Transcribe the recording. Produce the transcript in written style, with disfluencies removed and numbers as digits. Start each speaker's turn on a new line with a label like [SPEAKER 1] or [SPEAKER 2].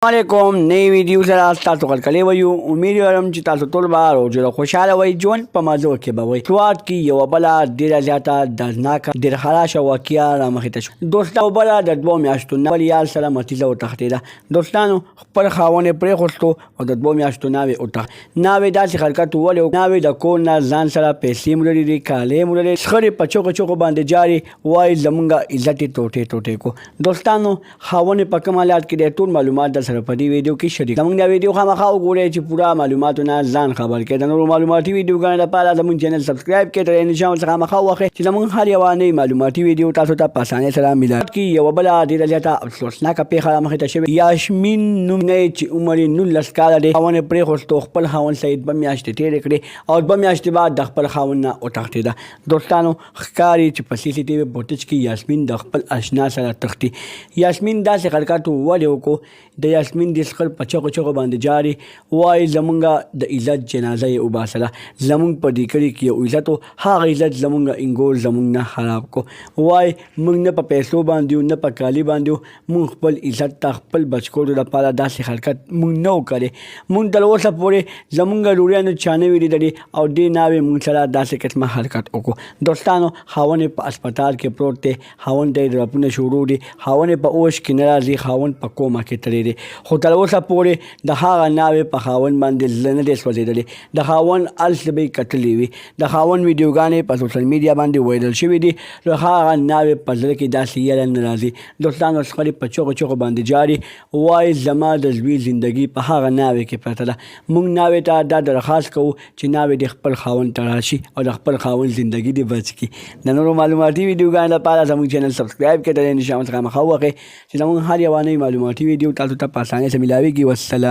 [SPEAKER 1] علیکم نئی ویډیو سره تاسو غلکلی ویو امید لرم چې تاسو ټول به روزه خوشحاله وئ ژوند په مزو کې به وئ سوات کې یوه بله ډېره زیاته دردناکه ډېر خراشه واقعه رامخې ته شوه دوستانو بله د 2 میاشتو نه بل یار سره متیزه وتښتېده دوستانو خپل خاوند یې پرېښوستو او د 2 میاشتو ناوې وتښت ناوې داسې حرکت ولې ناوې د کور نه ځان سره پیسې م لري دي کالۍ م لري شخړې په چغو چغو باندې جاري وایي زمونږ عزت یې ټوټې ټوټې کو دوستانو خاوند یې په کوم حالات کې دی ټول معلومات در سره په دې ویډیو کې شریک زموږ دا ویډیو خامخا وګورئ چې پوره معلوماتونه ځان خبر کړئ د نورو معلوماتي ویډیوګانو لپاره زموږ چینل سبسکرایب کړئ تر نشان ورڅخه خامخا واخلئ چې زموږ هر یوه نوې معلوماتي ویډیو تاسو ته په اسانۍ سره میلاو کې یوه بله ډېره زیاته افسوسناکه پیښه رامخې ته شوې یاسمین نوم نه چې عمر یې 19 کاله دی خاوند یې پرېښوستو خپل خاوند سره یې 2 میاشتې تېرې کړې او 2 میاشتې بعد د خپل خاوند نه وتښتېده دوستانو ښکاري چې په CCTV فوټیج کې یاسمین د خپل اشنا سره تښتي یاسمین داسې حرکات ولې وکړو د یاسمین د شخړ په چغو چغو باندې جاري وایي زمونږ د عزت جنازه یې وباسله زمونږ په دې کلي کې یو عزت و هغه عزت زمونږ انګور زمونږ نه خراب کو وایي موږ نه په پیسو باندې یو نه په کالي باندې یو موږ خپل عزت ته خپل بچکوټو لپاره داسې حرکت موږ نه و کړی موږ تر اوسه پورې زمونږ لوریانو چا نه وي لیدلي او دې ناوې موږ سره داسې قسمه حرکت وکړو دوستانو خاوند یې په اسپتال کې پروت دی خاوند ته یې ډراپونه شروع دي خاوند یې په اوش کې نه راځي خاوند په کومه کې تللی دی خو تر اوسه پورې د هغه ناوې په خاوند باندې زړه نه دی سوځېدلی د خاوند هر څه به یې کتلي وي د خاوند ویډیوګانې په سوشل میډیا باندې وایرل شوي دي د هغه ناوې په زړه کې داسې یره نه راځي دوستانو شخړې په چغو چغو باندې جاري وایي زما د زوی زندګي په هغه ناوې کې پرته ده موږ ناوې ته دا درخواست کوو چې ناوې دې خپل خاوند ته راشي او د خپل خاوند زندګي دې بچ کړي د نورو معلوماتي ویډیوګانو لپاره زموږ چینل سبسکرایب کړئ د نشان څخه مخه ووهئ چې زموږ هر یوه نوې معلوماتي ویډیو تاسو ته په اسانۍ سره میلاویږي والسلام